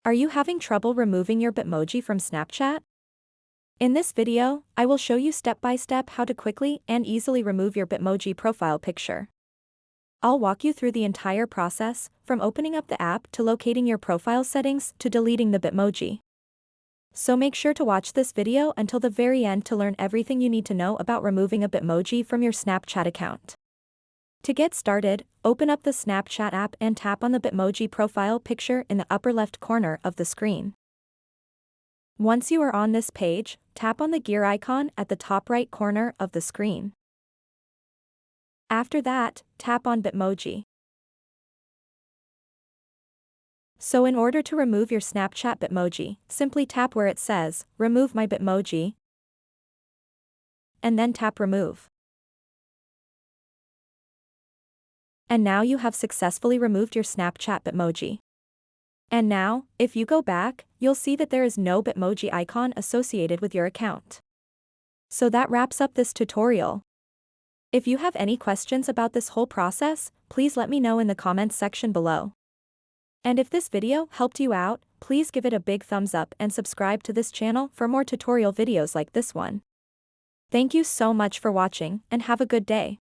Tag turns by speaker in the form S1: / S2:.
S1: Are you having trouble removing your Bitmoji from Snapchat? In this video, I will show you step by step how to quickly and easily remove your Bitmoji profile picture. I'll walk you through the entire process, from opening up the app to locating your profile settings to deleting the Bitmoji. So make sure to watch this video until the very end to learn everything you need to know about removing a Bitmoji from your Snapchat account. To get started, open up the Snapchat app and tap on the Bitmoji profile picture in the upper left corner of the screen. Once you are on this page, tap on the gear icon at the top right corner of the screen. After that, tap on Bitmoji. So in order to remove your Snapchat Bitmoji, simply tap where it says, "Remove my Bitmoji," and then tap Remove. And now you have successfully removed your Snapchat Bitmoji. And now, if you go back, you'll see that there is no Bitmoji icon associated with your account. So that wraps up this tutorial. If you have any questions about this whole process, please let me know in the comments section below. And if this video helped you out, please give it a big thumbs up and subscribe to this channel for more tutorial videos like this one. Thank you so much for watching and have a good day.